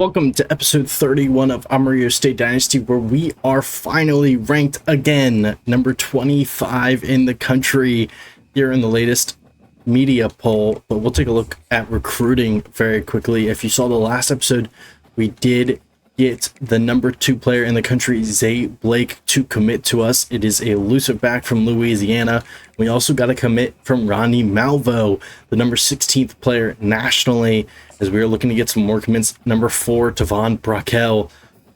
Welcome to episode 31 of Amarillo State Dynasty, where we are finally ranked again, number 25 in the country here in the latest media poll. But we'll take a look at recruiting very quickly. If you saw the last episode, we did get the number 2 player in the country, Zay Blake, to commit to us. It is a elusive back from Louisiana. We also got a commit from Ronnie Malvo, the number 16th player nationally, as we are looking to get some more commits. Number 4, Tavon Brockel,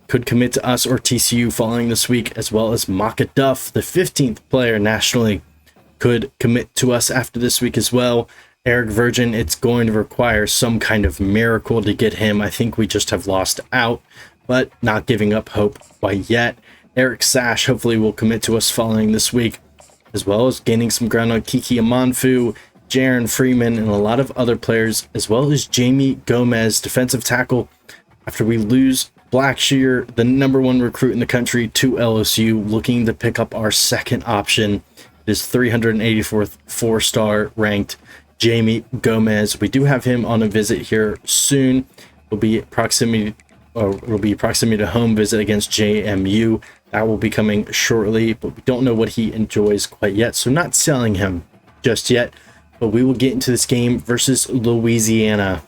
could commit to us or TCU following this week, as well as Maka Duff, the 15th player nationally, could commit to us after this week as well. Eric Virgin, it's going to require some kind of miracle to get him. I think we just have lost out, but not giving up hope quite yet. Eric Sash hopefully will commit to us following this week, as well as gaining some ground on Kiki Amanfu, Jaron Freeman, and a lot of other players, as well as Jamie Gomez, defensive tackle, after we lose Blackshear, the number 1 recruit in the country, to LSU, looking to pick up our second option. It is 384th 4-star ranked Jamie Gomez. We do have him on a visit here soon. It'll be proximity to home visit against JMU. That will be coming shortly, but we don't know what he enjoys quite yet, so not selling him just yet. But we will get into this game versus Louisiana.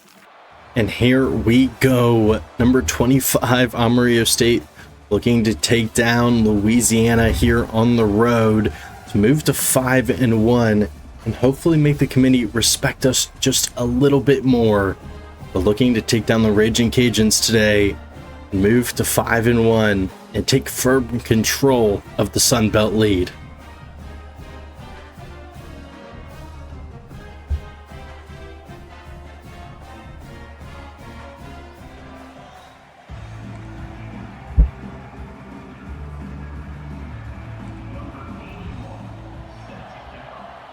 And here we go. Number 25, Amarillo State, looking to take down Louisiana here on the road to move to 5-1 and hopefully make the committee respect us just a little bit more. But looking to take down the Raging Cajuns today and move to 5-1 and take firm control of the Sun Belt lead.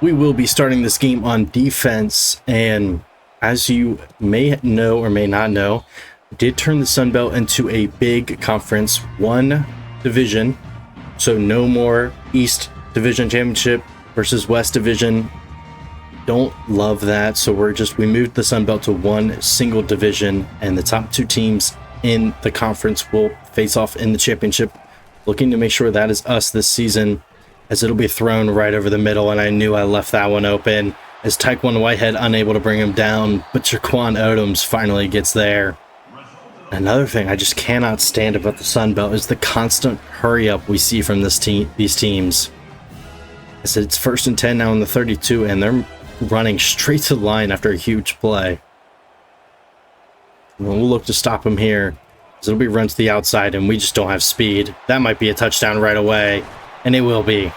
We will be starting this game on defense, and as you may know or may not know, did turn the Sun Belt into a big conference, one division, so no more East Division Championship versus West Division. Don't love that, so we moved the Sun Belt to one single division, and the top 2 teams in the conference will face off in the championship, looking to make sure that is us this season, as it'll be thrown right over the middle. And I knew I left that one open, as Taekwon Whitehead unable to bring him down, but Jaquan Odoms finally gets there. Another thing I just cannot stand about the Sun Belt is the constant hurry up we see from these teams. I said it's 1st and 10 now in the 32, and they're running straight to the line after a huge play. And we'll look to stop him here, as it'll be run to the outside, and we just don't have speed. That might be a touchdown right away, and it will be.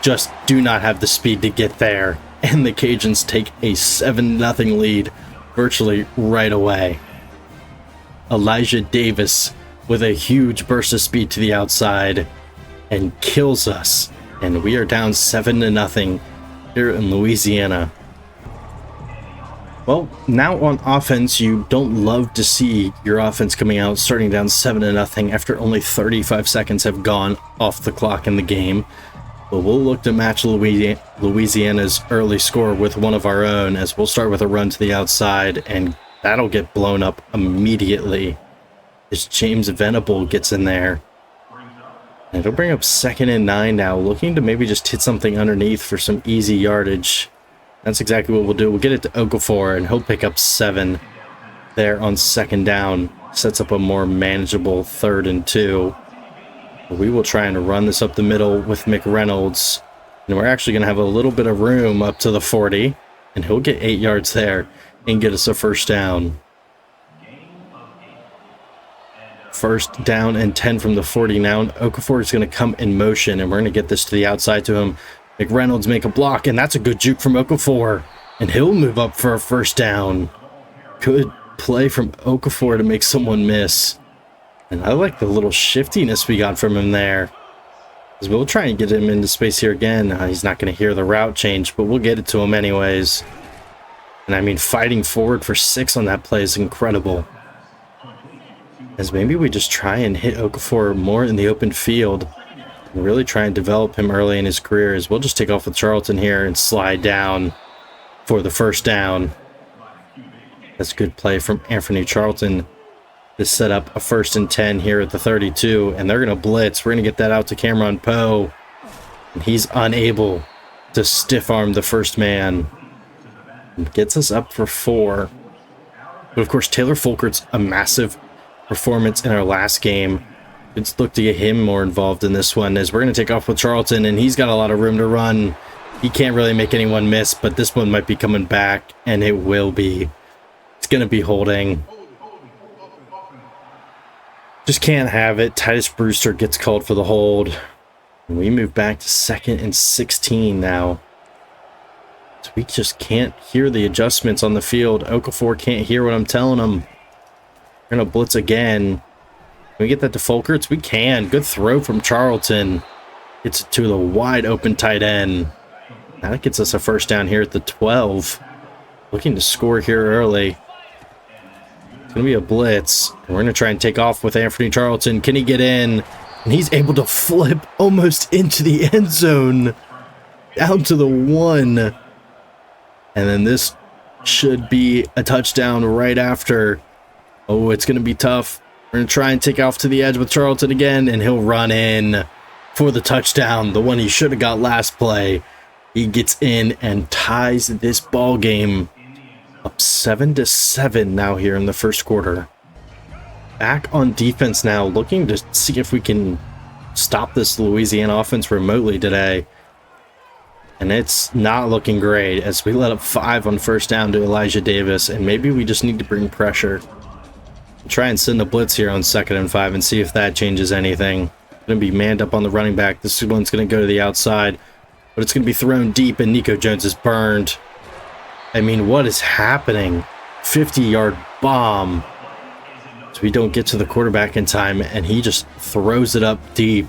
Just do not have the speed to get there, and the Cajuns take a 7-0 lead virtually right away. Elijah Davis with a huge burst of speed to the outside and kills us, and we are down 7-0 here in Louisiana. Well, now on offense, you don't love to see your offense coming out starting down 7-0 after only 35 seconds have gone off the clock in the game. But we'll look to match Louisiana's early score with one of our own, as we'll start with a run to the outside, and that'll get blown up immediately as James Venable gets in there. And it'll bring up 2nd and 9 now, looking to maybe just hit something underneath for some easy yardage. That's exactly what we'll do. We'll get it to Okafor, and he'll pick up 7 there on 2nd down. Sets up a more manageable 3rd and 2. We will try and run this up the middle with McReynolds, and we're actually going to have a little bit of room up to the 40, and he'll get 8 yards there and get us a 1st down. 1st down and 10 from the 40 now. Okafor is going to come in motion, and we're going to get this to the outside to him. McReynolds make a block, and that's a good juke from Okafor, and he'll move up for a 1st down. Good play from Okafor to make someone miss. And I like the little shiftiness we got from him there. As we'll try and get him into space here again. He's not going to hear the route change, but we'll get it to him anyways. And I mean, fighting forward for 6 on that play is incredible. As maybe we just try and hit Okafor more in the open field and really try and develop him early in his career. As we'll just take off with Charlton here and slide down for the 1st down. That's good play from Anthony Charlton to set up a 1st and 10 here at the 32, and they're going to blitz. We're going to get that out to Cameron Poe, and he's unable to stiff arm the first man. And gets us up for 4. But of course, Taylor Folkert's a massive performance in our last game. Let's look to get him more involved in this one, as we're going to take off with Charlton, and he's got a lot of room to run. He can't really make anyone miss, but this one might be coming back, and it will be. It's going to be holding. Just can't have it. Titus Brewster gets called for the hold. And we move back to 2nd and 16 now. So we just can't hear the adjustments on the field. Okafor can't hear what I'm telling him. We're going to blitz again. Can we get that to Folkerts? We can. Good throw from Charlton. Gets it to the wide open tight end. Now that gets us a 1st down here at the 12. Looking to score here early. It's going to be a blitz. And we're going to try and take off with Anthony Charlton. Can he get in? And he's able to flip almost into the end zone. Down to the 1. And then this should be a touchdown right after. Oh, it's going to be tough. We're going to try and take off to the edge with Charlton again. And he'll run in for the touchdown. The one he should have got last play. He gets in and ties this ball game up 7-7 now here in the 1st quarter. Back on defense now, looking to see if we can stop this Louisiana offense remotely today. And it's not looking great, as we let up 5 on 1st down to Elijah Davis, and maybe we just need to bring pressure. Try and send a blitz here on 2nd and 5 and see if that changes anything. Going to be manned up on the running back. This one's going to go to the outside. But it's going to be thrown deep, and Nico Jones is burned. I mean, what is happening? 50-yard bomb. So we don't get to the quarterback in time, and he just throws it up deep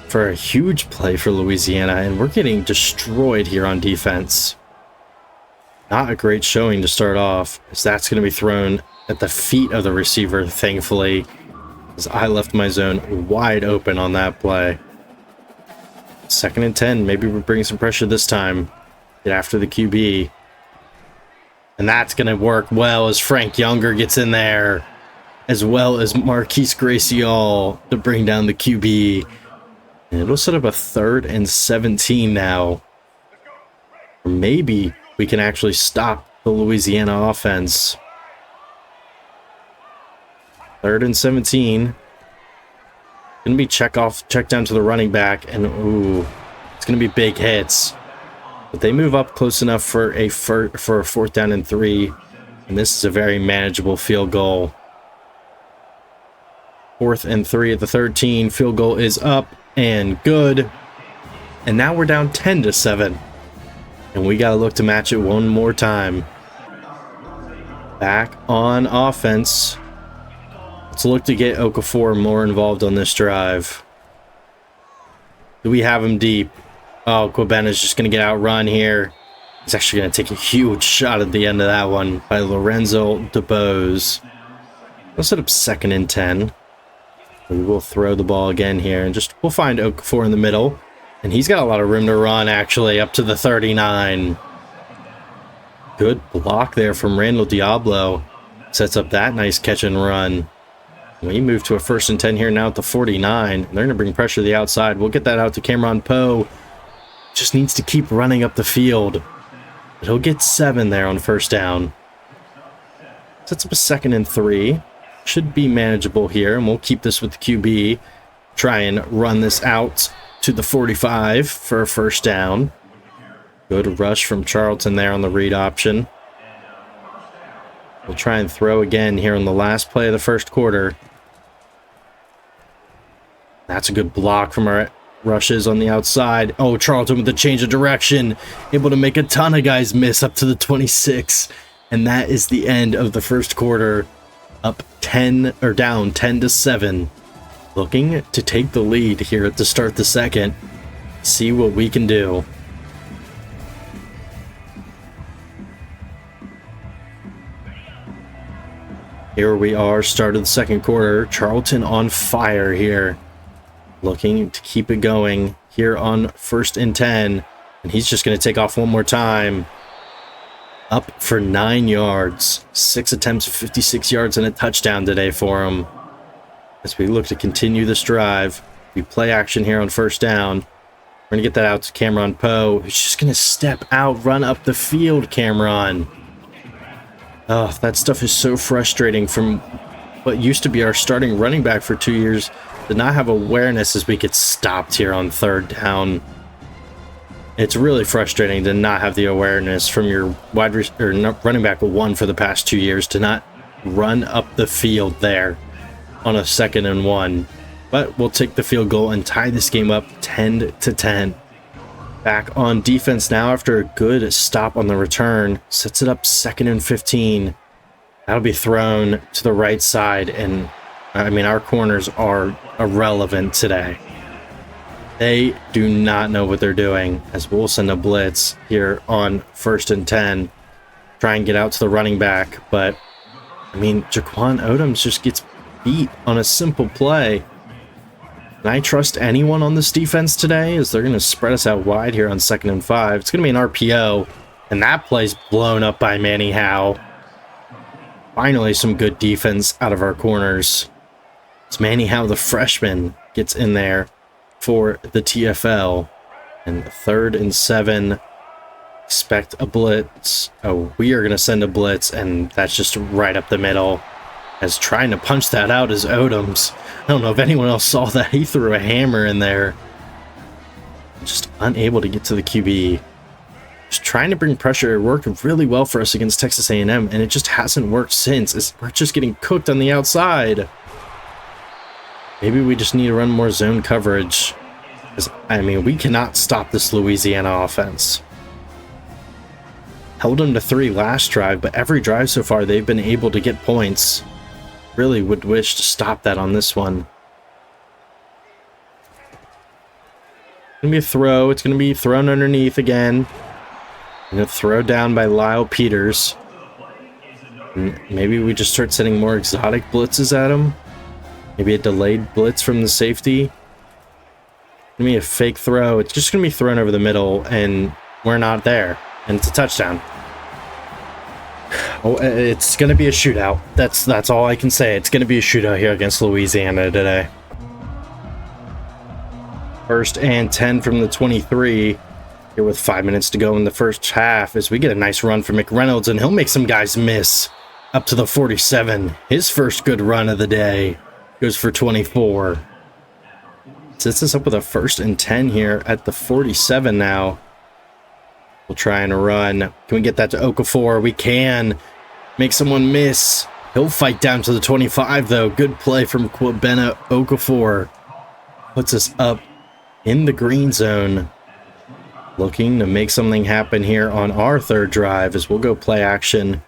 for a huge play for Louisiana, and we're getting destroyed here on defense. Not a great showing to start off, as that's going to be thrown at the feet of the receiver, thankfully, as I left my zone wide open on that play. 2nd and 10. Maybe we're bringing some pressure this time. Get after the QB. And that's going to work well as Frank Younger gets in there, as well as Marquise Gracial to bring down the QB. And it'll set up a 3rd and 17 now. Or maybe we can actually stop the Louisiana offense. 3rd and 17. Going to be check down to the running back, and ooh, it's going to be big hits. But they move up close enough for a 4th down and 3, and this is a very manageable field goal. 4th and 3 at the 13. Field goal is up and good. And now we're down 10-7. And we got to look to match it one more time. Back on offense. Let's look to get Okafor more involved on this drive. Do we have him deep? Oh, Quabena's just going to get outrun here. He's actually going to take a huge shot at the end of that one by Lorenzo DeBose. We'll set up 2nd and 10. We will throw the ball again here, and we'll find Okafor in the middle. And he's got a lot of room to run, actually, up to the 39. Good block there from Randall Diablo. Sets up that nice catch and run. We move to a 1st and 10 here now at the 49. They're going to bring pressure to the outside. We'll get that out to Cameron Poe. Just needs to keep running up the field. But he'll get 7 there on 1st down. Sets up a 2nd and 3. Should be manageable here, and we'll keep this with the QB. Try and run this out to the 45 for a 1st down. Good rush from Charlton there on the read option. We'll try and throw again here on the last play of the 1st quarter. That's a good block from our rushes on the outside. Oh, Charlton with the change of direction. Able to make a ton of guys miss up to the 26. And that is the end of the 1st quarter. Up 10 or down 10-7. Looking to take the lead here at the start the 2nd. See what we can do. Here we are, start of the 2nd quarter. Charlton on fire here. Looking to keep it going here on 1st and 10. And he's just going to take off one more time. up for 9 yards. 6 attempts, 56 yards, and a touchdown today for him. As we look to continue this drive, we play action here on first down. We're going to get that out to Cameron Poe. He's just going to step out, run up the field, Cameron. Oh, that stuff is so frustrating from what used to be our starting running back for 2 years. Did not have awareness as we get stopped here on third down. It's really frustrating to not have the awareness from your running back 1 for the past 2 years to not run up the field there on a 2nd and 1. But we'll take the field goal and tie this game up 10-10. Back on defense now after a good stop on the return. Sets it up 2nd and 15. That'll be thrown to the right side. And, I mean, our corners are irrelevant today. They do not know what they're doing, as we'll send a blitz here on 1st and 10. Try and get out to the running back. But, I mean, Jaquan Odoms just gets beat on a simple play. Can I trust anyone on this defense today? As they're going to spread us out wide here on 2nd and 5. It's going to be an RPO. And that play's blown up by Manny Howe. Finally, some good defense out of our corners. It's Manny Howe, the freshman, gets in there for the TFL. And 3rd and 7. Expect a blitz. Oh, we are going to send a blitz. And that's just right up the middle. As trying to punch that out is Odoms. I don't know if anyone else saw that. He threw a hammer in there. Just unable to get to the QB. Just trying to bring pressure. It worked really well for us against Texas A&M, and it just hasn't worked since. We're just getting cooked on the outside. Maybe we just need to run more zone coverage. I mean, we cannot stop this Louisiana offense. Held them to 3 last drive, but every drive so far they've been able to get points. Really would wish to stop that on this one. It's going to be a throw. It's going to be thrown underneath again. And a throw down by Lyle Peters. And maybe we just start sending more exotic blitzes at him. Maybe a delayed blitz from the safety. It's going to be a fake throw. It's just going to be thrown over the middle, and we're not there. And it's a touchdown. Oh, it's going to be a shootout. That's all I can say. It's going to be a shootout here against Louisiana today. 1st and 10 from the 23. Here with 5 minutes to go in the first half as we get a nice run from McReynolds, and he'll make some guys miss up to the 47. His first good run of the day goes for 24. Sets us up with a 1st and 10 here at the 47 now. We'll try and run. Can we get that to Okafor? We can. Make someone miss. He'll fight down to the 25, though. Good play from Kwabena Okafor. Puts us up in the green zone. Looking to make something happen here on our 3rd drive as we'll go play action.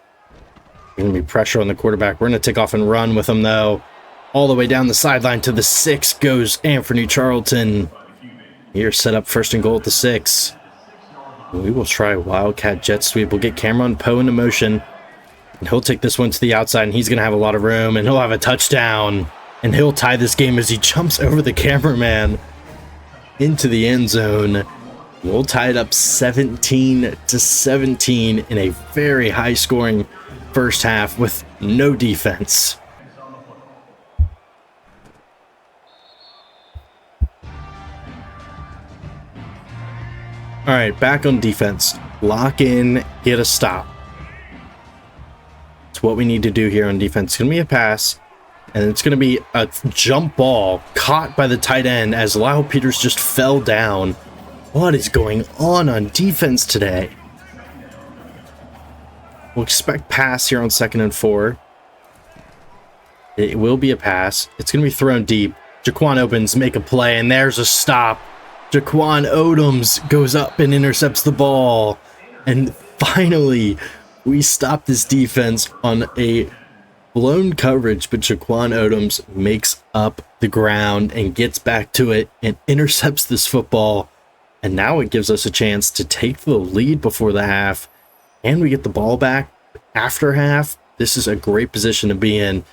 Going to be pressure on the quarterback. We're going to take off and run with him, though. All the way down the sideline to the 6 goes Anthony Charlton. Here set up 1st and goal at the 6. We will try Wildcat jet sweep. We'll get Cameron Poe into motion. And he'll take this one to the outside, and he's going to have a lot of room, and he'll have a touchdown. And he'll tie this game as he jumps over the cameraman into the end zone. We'll tie it up 17-17 in a very high-scoring first half with no defense. All right, back on defense. Lock in, get a stop. It's what we need to do here on defense. It's going to be a pass, and it's going to be a jump ball caught by the tight end as Lyle Peters just fell down. What is going on defense today? We'll expect pass here on 2nd and 4. It will be a pass. It's going to be thrown deep. Jaquan opens, make a play, and there's a stop. Jaquan Odoms goes up and intercepts the ball. And finally, we stop this defense on a blown coverage, but Jaquan Odoms makes up the ground and gets back to it and intercepts this football. And now it gives us a chance to take the lead before the half. And we get the ball back after half. This is a great position to be in.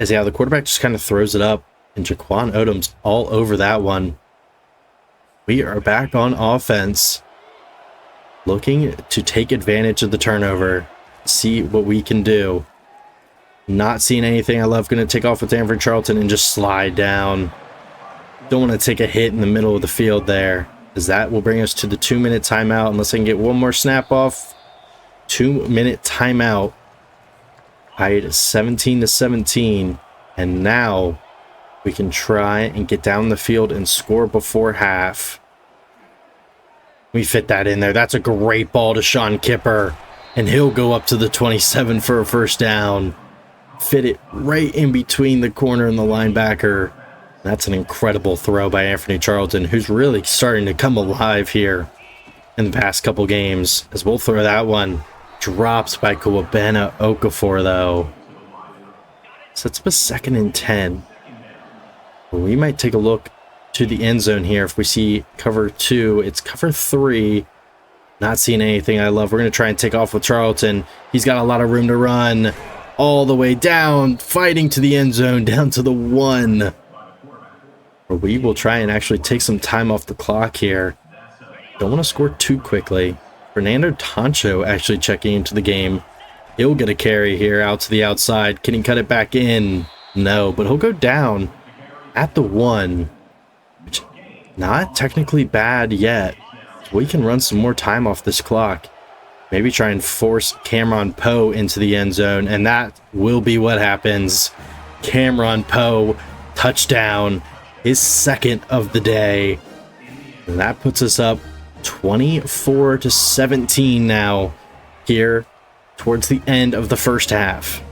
As the quarterback just kind of throws it up. And Jaquan Odoms all over that one. We are back on offense. looking to take advantage of the turnover, see what we can do. Not seeing anything I love. Going to take off with Danford Charlton and just slide down. Don't want to take a hit in the middle of the field there, as that will bring us to the 2-minute timeout unless I can get one more snap off. 2-minute timeout. Tied 17-17, and now we can try and get down the field and score before half. We fit that in there. That's a great ball to Sean Kipper, and he'll go up to the 27 for a first down. Fit it right in between the corner and the linebacker. That's an incredible throw by Anthony Charlton, who's really starting to come alive here in the past couple games, as we'll throw that one. Drops by Kwabena Okafor, though. So it's a 2nd and 10. We might take a look to the end zone here. If we see cover 2, it's cover 3. Not seeing anything I love. We're going to try and take off with Charlton. He's got a lot of room to run. All the way down, fighting to the end zone, down to the 1. We will try and actually take some time off the clock here. Don't want to score too quickly. Fernando Toncho actually checking into the game. He'll get a carry here out to the outside. Can he cut it back in? No, but he'll go down at the 1. Which, not technically bad yet. We can run some more time off this clock. Maybe try and force Cameron Poe into the end zone, and that will be what happens. Cameron Poe, touchdown, his 2nd of the day. And that puts us up 24-17 now here towards the end of the first half.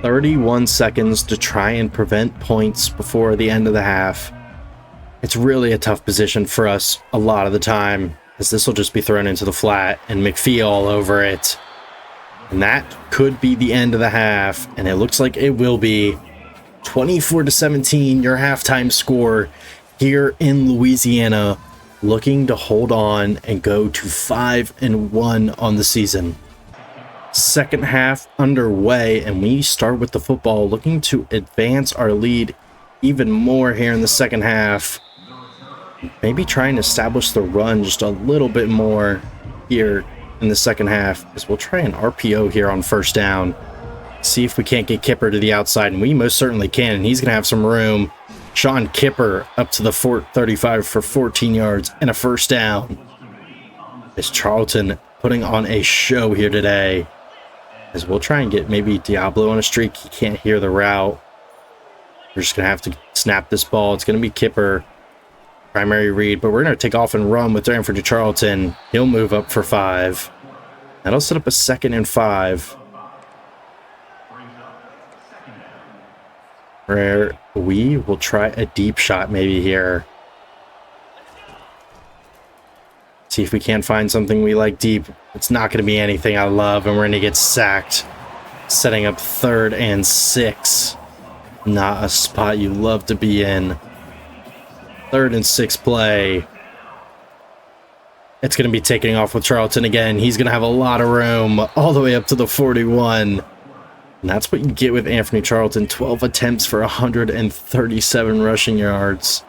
"31 seconds to try and prevent points before the end of the half." It's really a tough position for us a lot of the time, as this will just be thrown into the flat and McPhee all over it. And that could be the end of the half, and it looks like it will be. 24-17, your halftime score here in Louisiana, looking to hold on and go to 5-1 on the season. Second half underway, and we start with the football, looking to advance our lead even more here in the second half. Maybe try and establish the run just a little bit more here in the second half, as we'll try an RPO here on first down. See if we can't get Kipper to the outside, and we most certainly can, and he's going to have some room. Sean Kipper up to the 35 for 14 yards and a first down. Is Charlton putting on a show here today, as we'll try and get maybe Diablo on a streak. He can't hear the route. We're just going to have to snap this ball. It's going to be Kipper, primary read, but we're going to take off and run with Danford Charlton. He'll move up for 5. That'll set up a 2nd and 5, where we will try a deep shot maybe here. See if we can't find something we like deep. It's not going to be anything I love, and we're going to get sacked, setting up 3rd and 6. Not a spot you love to be in. 3rd and 6 play. It's going to be taking off with Charlton again. He's going to have a lot of room all the way up to the 41. And that's what you get with Anthony Charlton. 12 attempts for 137 rushing yards.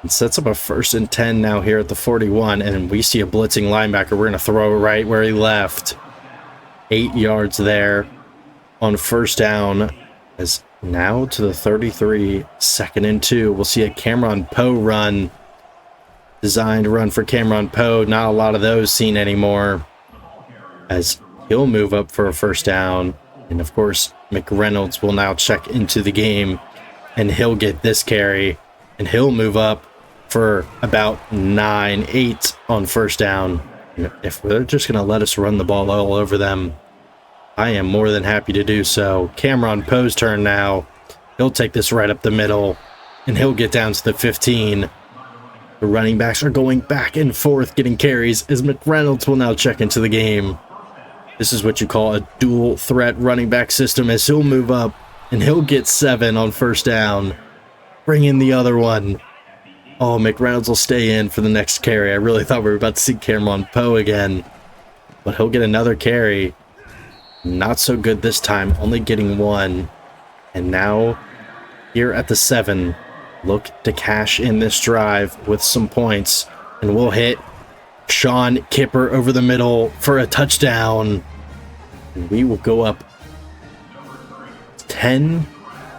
It sets up a 1st and 10 now here at the 41. And we see a blitzing linebacker. We're going to throw right where he left. 8 yards there on first down. As now to the 33, 2nd and 2. We'll see a Cameron Poe run. Designed run for Cameron Poe. Not a lot of those seen anymore, as he'll move up for a first down. And of course, McReynolds will now check into the game, and he'll get this carry, and he'll move up for about 9-8 on first down. And if they're just going to let us run the ball all over them, I am more than happy to do so. Cameron Poe's turn now. He'll take this right up the middle, and he'll get down to the 15. The running backs are going back and forth getting carries, as McReynolds will now check into the game. This is what you call a dual threat running back system, as he'll move up and he'll get 7 on first down. Bring in the other one. Oh, McReynolds will stay in for the next carry. I really thought we were about to see Cameron Poe again, but he'll get another carry. Not so good this time, only getting one. And now, here at the 7, look to cash in this drive with some points. And we'll hit Sean Kipper over the middle for a touchdown. And we will go up 10,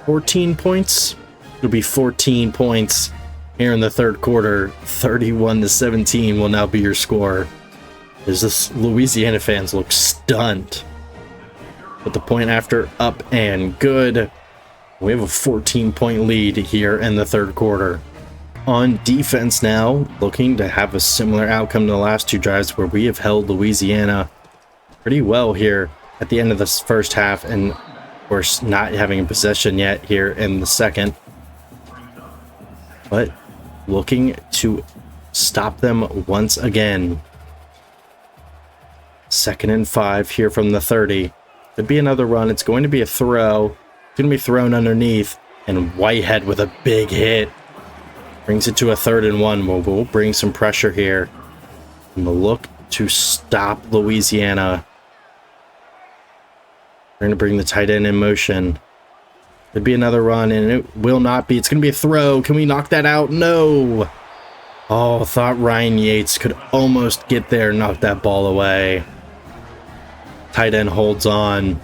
14 points. It'll be 14 points here in the third quarter. 31-17 will now be your score. As this Louisiana fans look stunned. But the point after up and good. We have a 14-point lead here in the third quarter. On defense now, looking to have a similar outcome to the last two drives where we have held Louisiana pretty well here at the end of this first half, and of course not having a possession yet here in the second. But looking to stop them once again. 2nd and 5 here from the 30. Could be another run. It's going to be a throw. It's going to be thrown underneath, and Whitehead with a big hit brings it to a 3rd and 1. We'll bring some pressure here and we'll look to stop Louisiana. We're going to bring the tight end in motion. Could be another run, and it will not be. It's going to be a throw. Can we knock that out? No. Oh, thought Ryan Yates could almost get there and knock that ball away. Tight end holds on.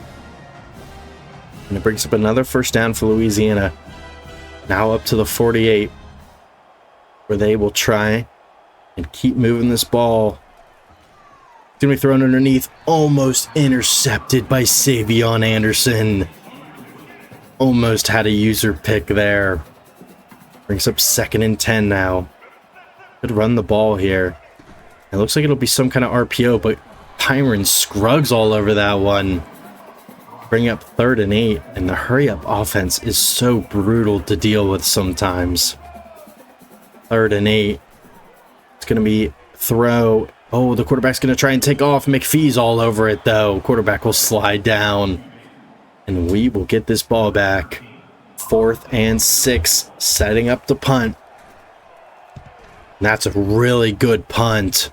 And it brings up another first down for Louisiana. Now up to the 48. Where they will try and keep moving this ball. It's going to be thrown underneath. Almost intercepted by Savion Anderson. Almost had a user pick there. Brings up 2nd and 10 now. Could run the ball here. It looks like it'll be some kind of RPO, but Tyron Scruggs all over that one. Bring up 3rd and 8, and the hurry-up offense is so brutal to deal with sometimes. 3rd and 8. It's going to be throw. Oh, the quarterback's going to try and take off. McPhee's all over it, though. Quarterback will slide down. And we will get this ball back. 4th and 6. Setting up the punt. And that's a really good punt.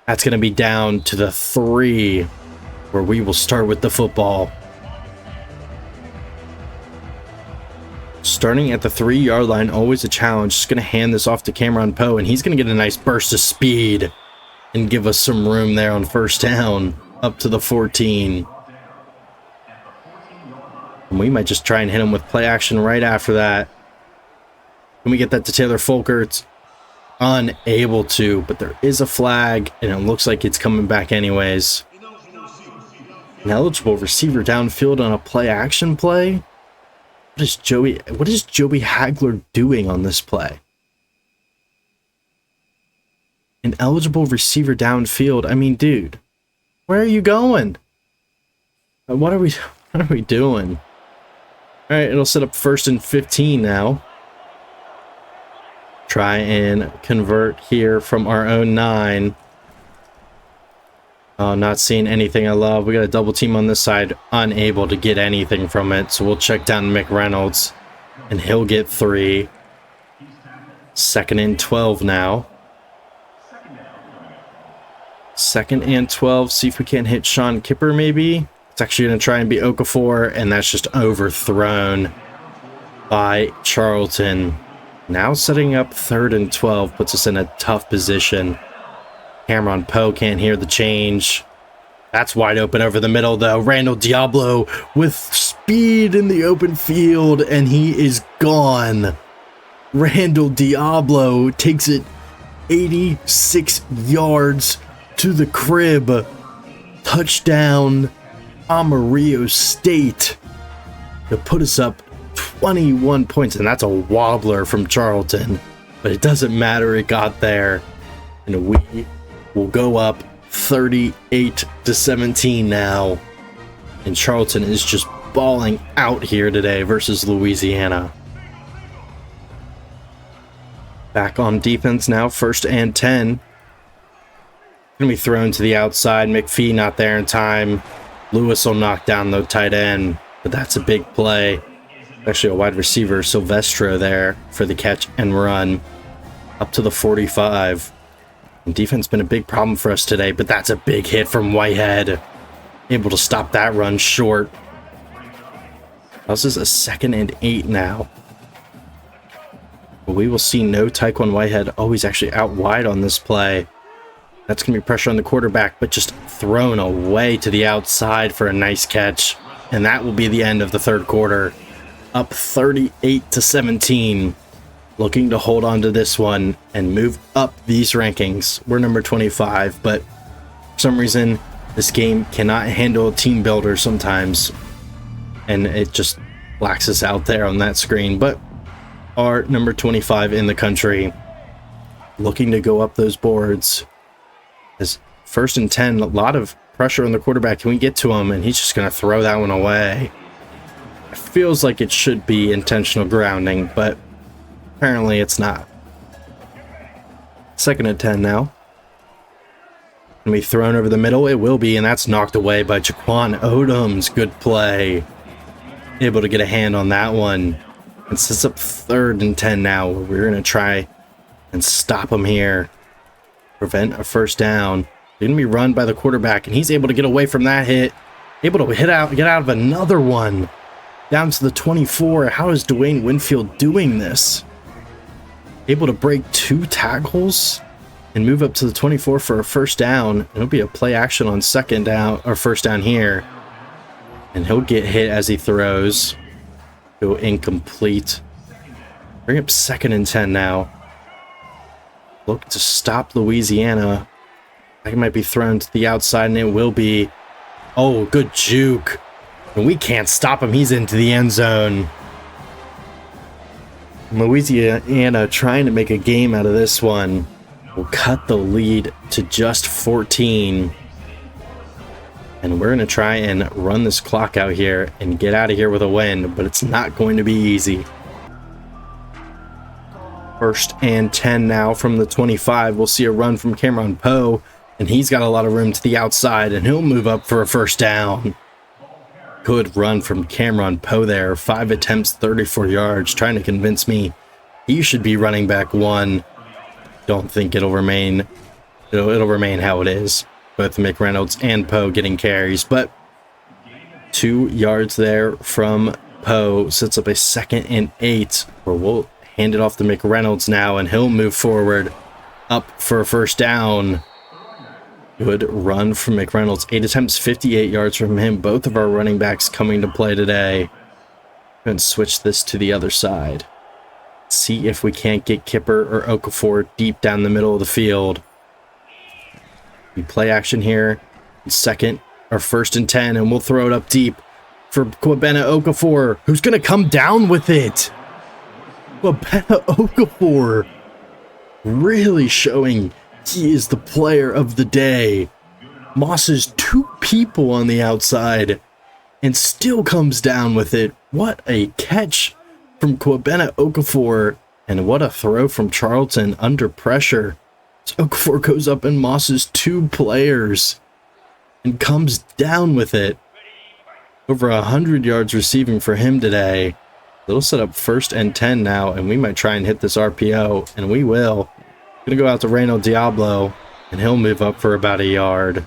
That's going to be down to the 3. Where we will start with the football. Starting at the 3-yard line, always a challenge. Just going to hand this off to Cameron Poe, and he's going to get a nice burst of speed and give us some room there on first down up to the 14. And we might just try and hit him with play action right after that. Can we get that to Taylor Folkert? Unable to, but there is a flag, and it looks like it's coming back anyways. An eligible receiver downfield on a play action play? What is Joey Hagler doing on this play? An eligible receiver downfield. I mean, dude, where are you going? What are we doing? All right, it'll set up 1st and 15 now. Try and convert here from our own 9. Oh, not seeing anything I love. We got a double team on this side. Unable to get anything from it. So we'll check down McReynolds. And he'll get 3. 2nd and 12 now. 2nd and 12. See if we can't hit Sean Kipper maybe. It's actually going to try and be Okafor. And that's just overthrown by Charlton. Now setting up 3rd and 12. Puts us in a tough position. Cameron Poe can't hear the change. That's wide open over the middle, though. Randall Diablo with speed in the open field, and he is gone. Randall Diablo takes it 86 yards to the crib. Touchdown, Amarillo State, to put us up 21 points, and that's a wobbler from Charlton. But it doesn't matter, it got there. And we will go up 38-17 now. And Charlton is just balling out here today versus Louisiana. Back on defense now, 1st and 10. Gonna be thrown to the outside. McPhee not there in time. Lewis will knock down the tight end, but that's a big play. Actually a wide receiver, Silvestro there for the catch and run. up to the 45. And defense been a big problem for us today, but that's a big hit from Whitehead. Able to stop that run short. This is a 2nd and 8 now. But we will see no Taekwon Whitehead. Oh, he's actually out wide on this play. That's going to be pressure on the quarterback, but just thrown away to the outside for a nice catch. And that will be the end of the third quarter. Up 38-17. Looking to hold on to this one and move up these rankings. We're number 25, but for some reason, this game cannot handle a team builder sometimes. And it just blacks us out there on that screen. But our number 25 in the country, looking to go up those boards. As 1st and 10, a lot of pressure on the quarterback. Can we get to him? And he's just going to throw that one away. It feels like it should be intentional grounding, but apparently it's not. 2nd and 10 now. Can be thrown over the middle? It will be, and that's knocked away by Jaquan Odoms. Good play. Able to get a hand on that one. And sets up 3rd and 10 now. We're going to try and stop him here. Prevent a first down. They're going to be run by the quarterback, and he's able to get away from that hit. Able to get out of another one. Down to the 24. How is Dwayne Winfield doing this? Able to break 2 tackles and move up to the 24 for a first down. It'll be a play action on 2nd down or first down here. And he'll get hit as he throws. Go incomplete. Bring up 2nd and 10 now. Look to stop Louisiana. That might be thrown to the outside, and it will be. Oh, good juke. And we can't stop him. He's into the end zone. Louisiana trying to make a game out of this one. Will cut the lead to just 14. And we're going to try and run this clock out here and get out of here with a win, but it's not going to be easy. 1st and 10 now from the 25. We'll see a run from Cameron Poe, and he's got a lot of room to the outside, and he'll move up for a first down. Good run from Cameron Poe there. 5 attempts, 34 yards, trying to convince me he should be running back 1. Don't think it'll remain how it is. Both McReynolds and Poe getting carries, but 2 yards there from Poe sets up a 2nd and 8, where we'll hand it off to McReynolds now, and he'll move forward up for a first down. Good run from McReynolds. 8 attempts, 58 yards from him. Both of our running backs coming to play today. Going to switch this to the other side. See if we can't get Kipper or Okafor deep down the middle of the field. We play action here. 2nd or 1st and 10, and we'll throw it up deep for Kwabena Okafor, who's going to come down with it. Kwabena Okafor really showing he is the player of the day. Mosses 2 people on the outside and still comes down with it. What a catch from Kwabena Okafor, and what a throw from Charlton under pressure. So Okafor goes up and mosses 2 players and comes down with it. Over 100 yards receiving for him today. It'll set up 1st and 10 now, and we might try and hit this RPO, and we will. Gonna go out to Reno Diablo, and he'll move up for about a yard.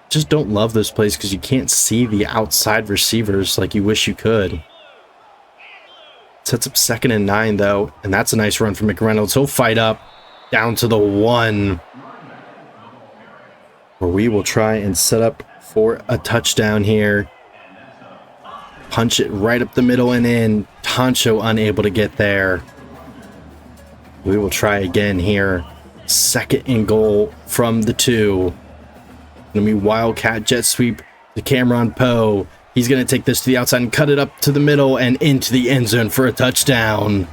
Just don't love those plays because you can't see the outside receivers like you wish you could. Sets up 2nd and 9 though, and that's a nice run from McReynolds. He'll fight up down to the 1, where we will try and set up for a touchdown here. Punch it right up the middle and in. Toncho unable to get there. We will try again here. 2nd and goal from the 2. Gonna be Wildcat jet sweep to Cameron Poe. He's going to take this to the outside and cut it up to the middle and into the end zone for a touchdown.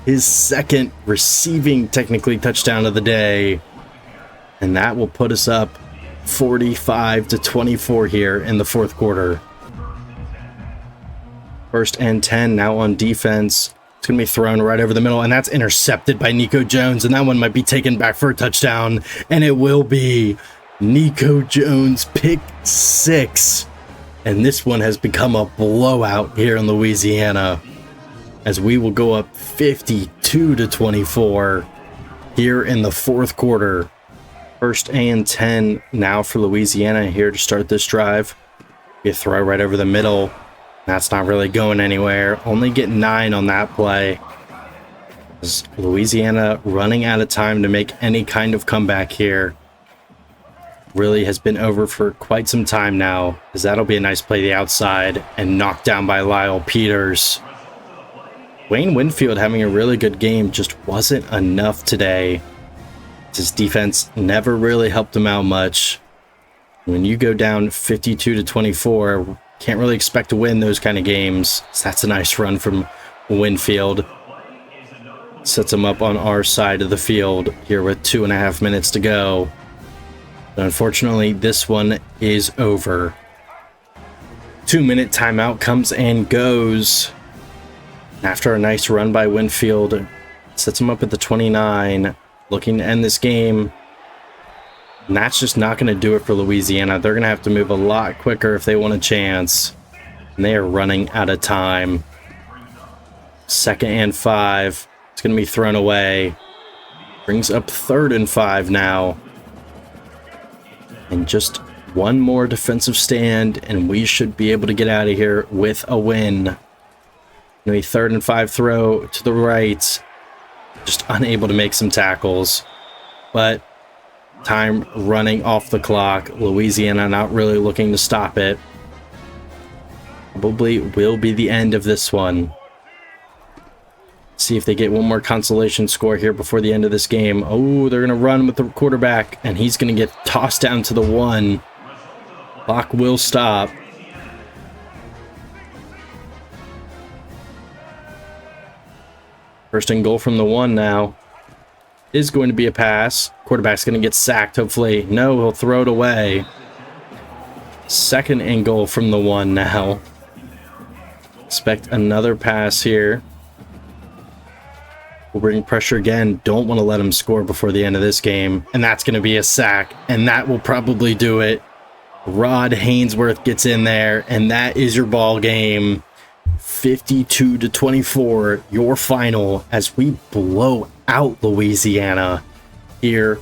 His 2nd receiving, technically, touchdown of the day. And that will put us up 45-24 here in the 4th quarter. 1st and 10 now on defense. It's going to be thrown right over the middle, and that's intercepted by Nico Jones. And that one might be taken back for a touchdown. And it will be Nico Jones pick 6. And this one has become a blowout here in Louisiana. as we will go up 52-24 here in the fourth quarter. First and 10 now for Louisiana here to start this drive. You throw right over the middle. That's not really going anywhere. Only get 9 on that play. Is Louisiana running out of time to make any kind of comeback here. Really has been over for quite some time now, as that'll be a nice play to the outside and knocked down by Lyle Peters. Wayne Winfield having a really good game, just wasn't enough today. His defense never really helped him out much. When you go down 52-24, can't really expect to win those kind of games. So that's a nice run from Winfield. Sets him up on our side of the field here with 2.5 minutes to go. But unfortunately, this one is over. 2-minute timeout comes and goes. After a nice run by Winfield, sets him up at the 29, looking to end this game. And that's just not going to do it for Louisiana. They're going to have to move a lot quicker if they want a chance. And they are running out of time. 2nd and 5. It's going to be thrown away. Brings up 3rd and 5 now. And just one more defensive stand, and we should be able to get out of here with a win. Maybe 3rd and 5 throw to the right. Just unable to make some tackles. But time running off the clock. Louisiana not really looking to stop it. Probably will be the end of this one. See if they get one more consolation score here before the end of this game. Oh, they're going to run with the quarterback, and he's going to get tossed down to the 1. Clock will stop. First and goal from the 1 now. Is going to be a pass. Quarterback's going to get sacked, hopefully. No, he'll throw it away. 2nd and goal from the 1 now. Expect another pass here. We'll bring pressure again. Don't want to let him score before the end of this game. And that's going to be a sack. And that will probably do it. Rod Hainsworth gets in there. And that is your ball game. 52-24, your final, as we blow out Louisiana here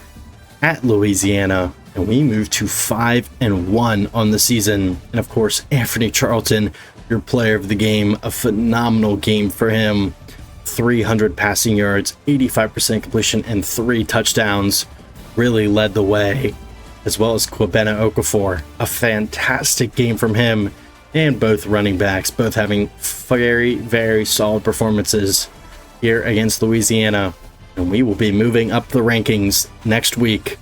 at Louisiana. And we move to 5-1 on the season. And of course, Anthony Charlton, your player of the game. A phenomenal game for him. 300 passing yards, 85% completion, and 3 touchdowns. Really led the way, as well as Kwabena Okafor. A fantastic game from him, and both running backs, both having very, very solid performances here against Louisiana. And we will be moving up the rankings next week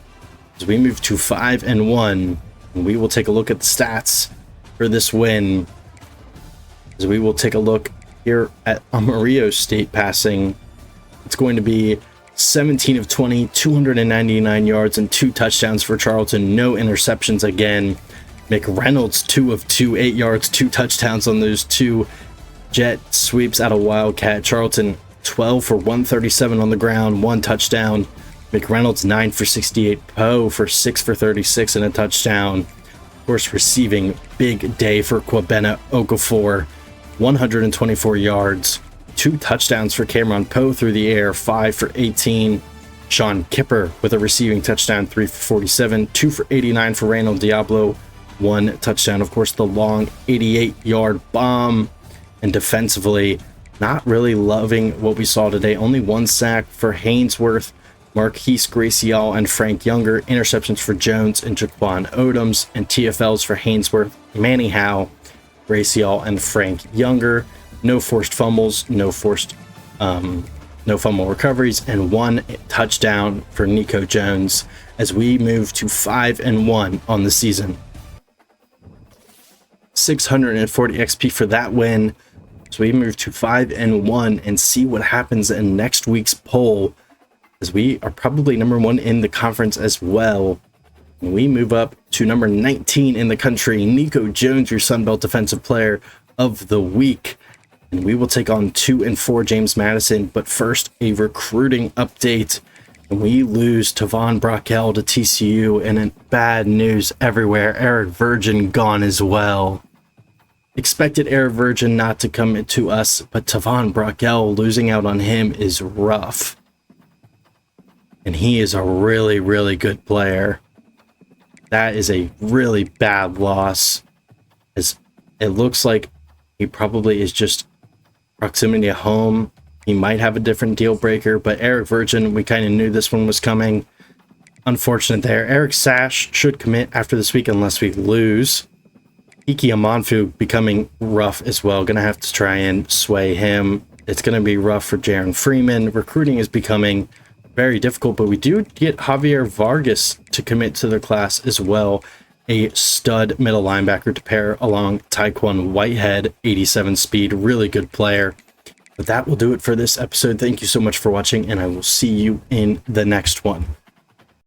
as we move to 5-1. And we will take a look at the stats for this win, as we will take a look here at Amarillo State passing. It's going to be 17 of 20, 299 yards, and 2 touchdowns for Charlton. No interceptions again. McReynolds, 2 of 2, 8 yards, 2 touchdowns on those 2 jet sweeps out of Wildcat. Charlton, 12 for 137 on the ground, 1 touchdown. McReynolds, 9 for 68. Poe for 6 for 36 and a touchdown. Of course, receiving, big day for Kwabena Okafor. 124 yards, 2 touchdowns for Cameron Poe through the air, 5 for 18. Sean Kipper with a receiving touchdown, 3 for 47, 2 for 89 for Randall Diablo, 1 touchdown. Of course, the long 88-yard bomb. And defensively, not really loving what we saw today. Only 1 sack for Hainsworth, Marquise Gracial, and Frank Younger. Interceptions for Jones and Jaquan Odoms, and TFLs for Hainsworth, Manny Howe, Gracial, and Frank Younger. No forced fumbles, no fumble recoveries, and 1 touchdown for Nico Jones as we move to 5-1 on the season. 640 XP for that win. So we move to 5-1 and see what happens in next week's poll, as we are probably number 1 in the conference as well. We move up to number 19 in the country. Nico Jones, your Sunbelt Defensive Player of the Week. And we will take on 2 and 4 James Madison. But first, a recruiting update. And we lose Tavon Brockell to TCU. And bad news everywhere. Eric Virgin gone as well. Expected Eric Virgin not to come to us, but Tavon Brockell, losing out on him is rough. And he is a really, really good player. That is a really bad loss. As it looks like he probably is just proximity at home. He might have a different deal breaker, but Eric Virgin, we kind of knew this one was coming. Unfortunate there. Eric Sash should commit after this week unless we lose. Iki Amonfu becoming rough as well. Gonna have to try and sway him. It's gonna be rough for Jaron Freeman. Recruiting is becoming very difficult, but we do get Javier Vargas to commit to the class as well. A stud middle linebacker to pair along Taekwon Whitehead, 87 speed, really good player. But that will do it for this episode. Thank you so much for watching, and I will see you in the next one.